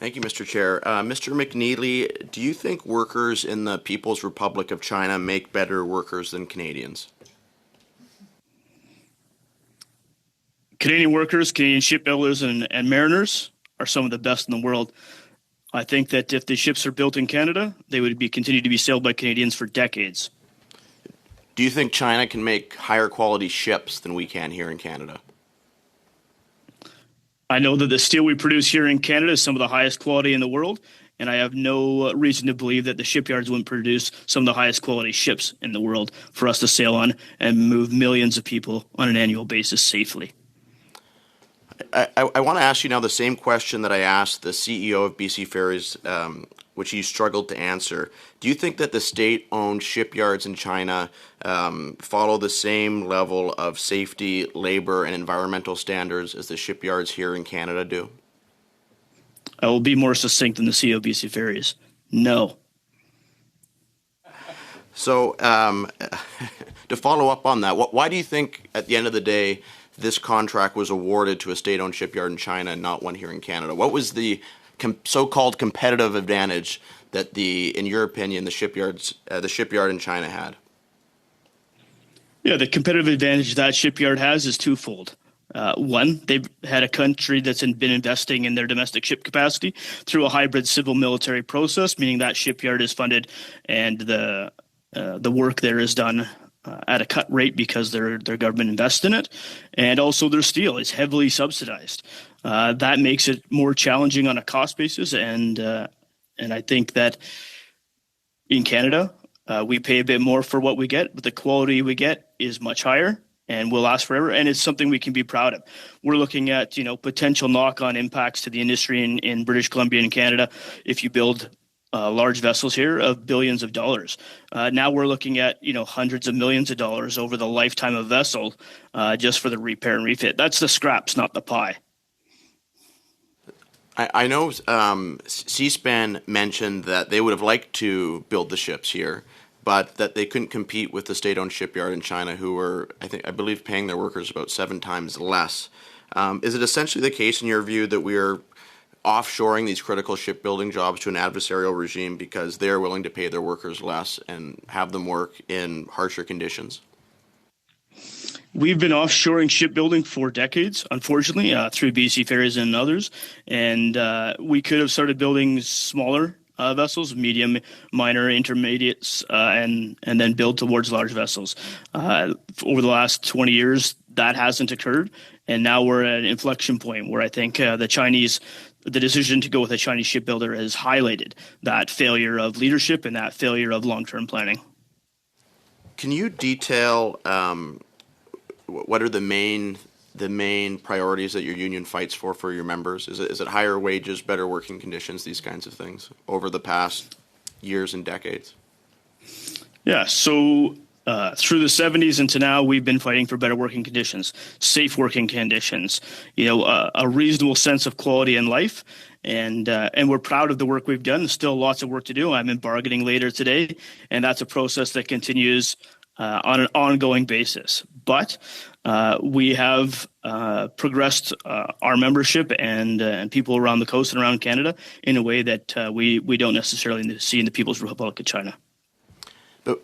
Thank you, Mr. Chair. Mr. McNeely, do you think workers in the People's Republic of China make better workers than Canadians? Canadian workers, Canadian shipbuilders, and mariners are some of the best in the world. I think that if the ships are built in Canada, they would continue to be sailed by Canadians for decades. Do you think China can make higher quality ships than we can here in Canada? I know that the steel we produce here in Canada is some of the highest quality in the world, and I have no reason to believe that the shipyards wouldn't produce some of the highest quality ships in the world for us to sail on and move millions of people on an annual basis safely. I want to ask you now the same question that I asked the CEO of BC Ferries, which you struggled to answer. Do you think that the state-owned shipyards in China follow the same level of safety, labor, and environmental standards as the shipyards here in Canada do? I will be more succinct than the CEO of BC Ferries. No. So, to follow up on that, why do you think, at the end of the day, this contract was awarded to a state-owned shipyard in China and not one here in Canada? What was the so-called competitive advantage that in your opinion, the shipyard in China had? Yeah, the competitive advantage that shipyard has is twofold. One, they've had a country that's been investing in their domestic ship capacity through a hybrid civil-military process, meaning that shipyard is funded and the work there is done at a cut rate because their government invests in it, and also their steel is heavily subsidized. That makes it more challenging on a cost basis, and I think that in Canada we pay a bit more for what we get, but the quality we get is much higher and will last forever, and it's something we can be proud of. We're looking at potential knock-on impacts to the industry in British Columbia and Canada if you build large vessels here of billions of dollars. Now we're looking at hundreds of millions of dollars over the lifetime of vessel just for the repair and refit. That's the scraps, not the pie. I know C-SPAN mentioned that they would have liked to build the ships here, but that they couldn't compete with the state-owned shipyard in China, who were, I believe, paying their workers about 7 times less. Is it essentially the case, in your view, that we are offshoring these critical shipbuilding jobs to an adversarial regime because they're willing to pay their workers less and have them work in harsher conditions? We've been offshoring shipbuilding for decades, unfortunately, through BC Ferries and others. And we could have started building smaller vessels, medium, minor, intermediates, and then build towards large vessels. Over the last 20 years, that hasn't occurred. And now we're at an inflection point where I think the decision to go with a Chinese shipbuilder has highlighted that failure of leadership and that failure of long-term planning. Can you detail what are the main priorities that your union fights for your members? Is it higher wages, better working conditions, these kinds of things over the past years and decades? Yeah, so through the 70s and to now, we've been fighting for better working conditions, safe working conditions, a reasonable sense of quality in life. And we're proud of the work we've done. There's still lots of work to do. I'm in bargaining later today, and that's a process that continues on an ongoing basis. But we have progressed our membership and people around the coast and around Canada in a way that we don't necessarily see in the People's Republic of China. But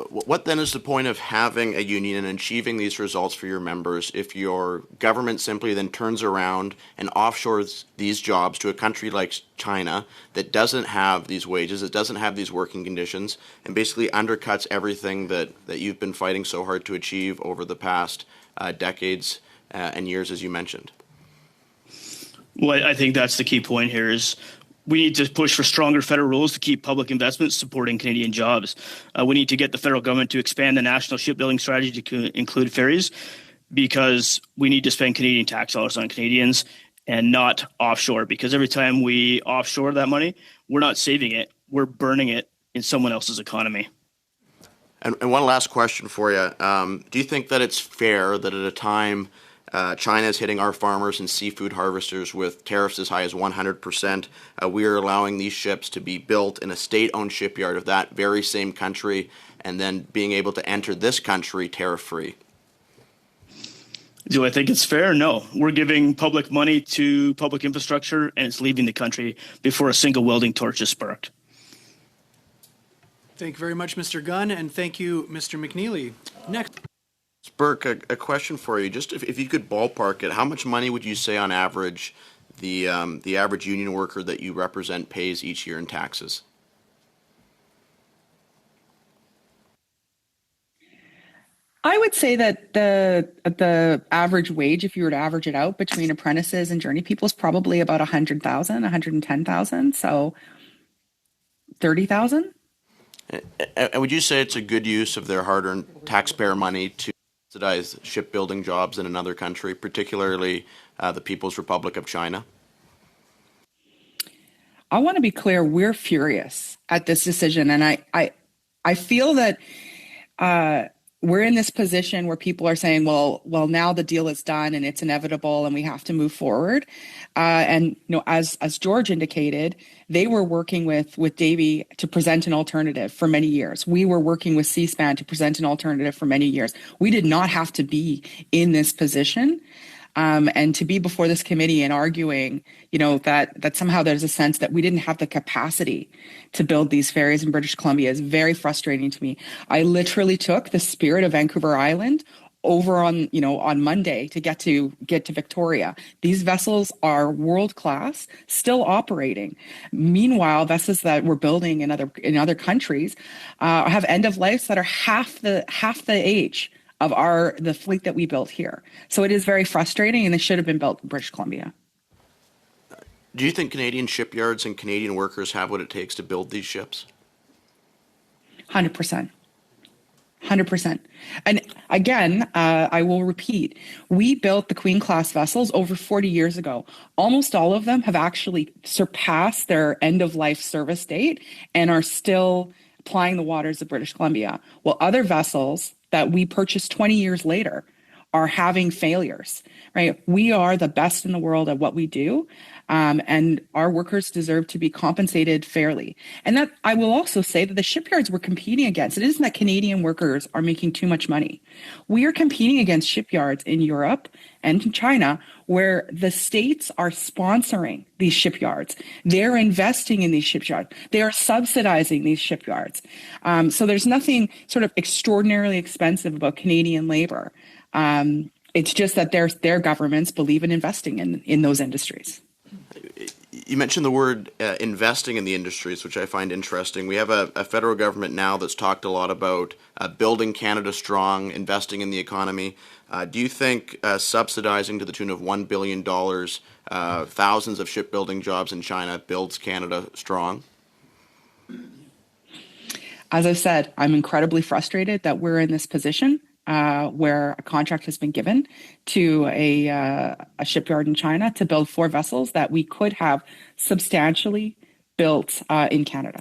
what then is the point of having a union and achieving these results for your members if your government simply then turns around and offshores these jobs to a country like China that doesn't have these wages, that doesn't have these working conditions, and basically undercuts everything that you've been fighting so hard to achieve over the past decades and years, as you mentioned? Well, I think that's the key point here is we need to push for stronger federal rules to keep public investment supporting Canadian jobs. We need to get the federal government to expand the national shipbuilding strategy to include ferries because we need to spend Canadian tax dollars on Canadians and not offshore, because every time we offshore that money, we're not saving it, we're burning it in someone else's economy. And one last question for you. Do you think that it's fair that at a time China is hitting our farmers and seafood harvesters with tariffs as high as 100%. We are allowing these ships to be built in a state-owned shipyard of that very same country and then being able to enter this country tariff-free? Do I think it's fair? No. We're giving public money to public infrastructure, and it's leaving the country before a single welding torch is sparked. Thank you very much, Mr. Gunn, and thank you, Mr. McNeely. Next. Burke, a question for you. Just if you could ballpark it, how much money would you say on average the average union worker that you represent pays each year in taxes? I would say that the average wage, if you were to average it out between apprentices and journey people, is probably about 100,000, 110,000. So 30,000. And would you say it's a good use of their hard-earned taxpayer money to subsidize shipbuilding jobs in another country, particularly the People's Republic of China? I want to be clear, we're furious at this decision. And I feel that we're in this position where people are saying, well, now the deal is done and it's inevitable and we have to move forward. And as George indicated, they were working with Davy to present an alternative for many years. We were working with C-SPAN to present an alternative for many years. We did not have to be in this position. And to be before this committee and arguing, that somehow there's a sense that we didn't have the capacity to build these ferries in British Columbia is very frustrating to me. I literally took the Spirit of Vancouver Island over on Monday to get to Victoria. These vessels are world class, still operating. Meanwhile, vessels that we're building in other countries have end of lives that are half the age of the fleet that we built here. So it is very frustrating, and they should have been built in British Columbia. Do you think Canadian shipyards and Canadian workers have what it takes to build these ships? 100%. 100%. And again, I will repeat, we built the Queen class vessels over 40 years ago. Almost all of them have actually surpassed their end of life service date and are still plying the waters of British Columbia. While other vessels that we purchased 20 years later are having failures, right? We are the best in the world at what we do, and our workers deserve to be compensated fairly. And that I will also say that the shipyards we're competing against, it isn't that Canadian workers are making too much money. We are competing against shipyards in Europe and in China where the states are sponsoring these shipyards. They're investing in these shipyards. They are subsidizing these shipyards. So there's nothing sort of extraordinarily expensive about Canadian labor. It's just that their governments believe in investing in those industries. You mentioned the word investing in the industries, which I find interesting. We have a federal government now that's talked a lot about building Canada strong, investing in the economy. Do you think subsidizing to the tune of $1 billion, thousands of shipbuilding jobs in China builds Canada strong? As I said, I'm incredibly frustrated that we're in this position where a contract has been given to a shipyard in China to build 4 vessels that we could have substantially built in Canada.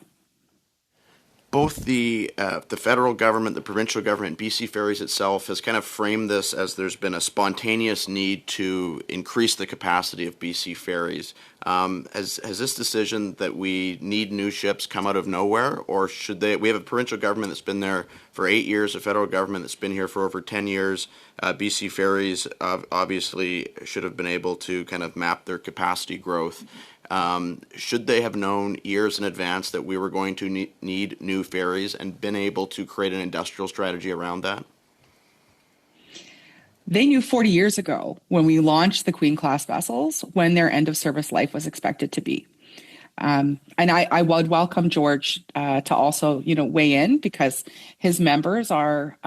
Both the federal government, the provincial government, BC Ferries itself has kind of framed this as there's been a spontaneous need to increase the capacity of BC Ferries. Has this decision that we need new ships come out of nowhere, or should they? We have a provincial government that's been there for 8 years, a federal government that's been here for over 10 years. BC Ferries obviously should have been able to kind of map their capacity growth. Should they have known years in advance that we were going to need new ferries and been able to create an industrial strategy around that? They knew 40 years ago when we launched the Queen class vessels when their end of service life was expected to be. And I would welcome George to also, weigh in, because his members are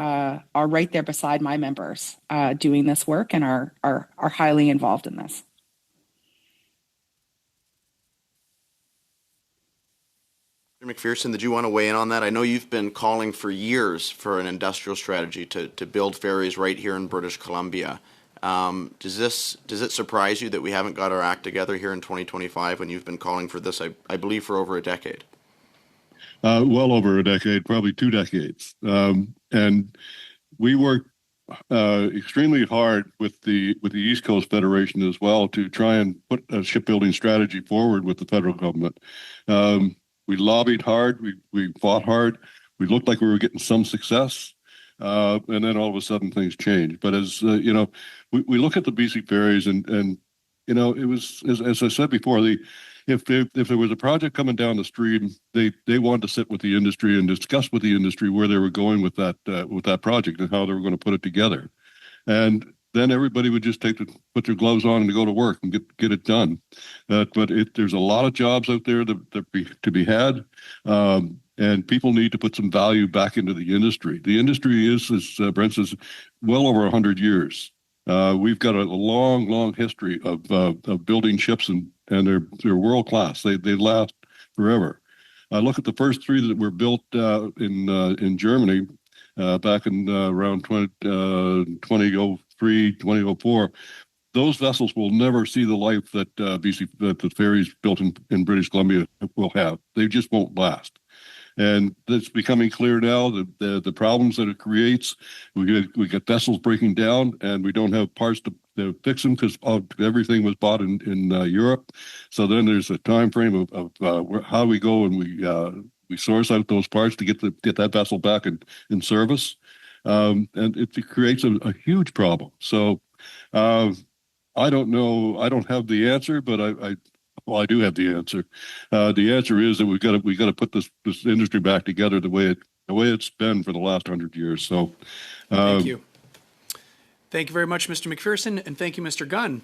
right there beside my members doing this work and are highly involved in this. McPherson, did you want to weigh in on that? I know you've been calling for years for an industrial strategy to build ferries right here in British Columbia. Does it surprise you that we haven't got our act together here in 2025 when you've been calling for this, I believe, for over a decade? Well over a decade, probably 2 decades. And we worked extremely hard with the East Coast Federation as well to try and put a shipbuilding strategy forward with the federal government. We lobbied hard. We fought hard. We looked like we were getting some success. and then all of a sudden things change. But as we look at the BC ferries, and it was as I said before, if there was a project coming down the stream, they wanted to sit with the industry and discuss with the industry where they were going with that project and how they were going to put it together. And then everybody would just put their gloves on and go to work and get it done. But there's a lot of jobs out there to be had, and people need to put some value back into the industry. The industry is, as Brent says, well over 100 years. We've got a long history of building ships, and they're world class. They last forever. I look at the first three that were built in Germany back in around 2003, 2004. Those vessels will never see the life that the ferries built in British Columbia will have. They just won't last. And it's becoming clear now that the problems that it creates. We get vessels breaking down, and we don't have parts to fix them because everything was bought in Europe. So then there's a time frame of how we go and we source out those parts to get that vessel back in service, and it creates a huge problem. So I don't know. I don't have the answer, but I do have the answer. The answer is that we got to put this industry back together the way it's been for the last 100 years. So, Thank you. Thank you very much, Mr. McPherson, and thank you, Mr. Gunn.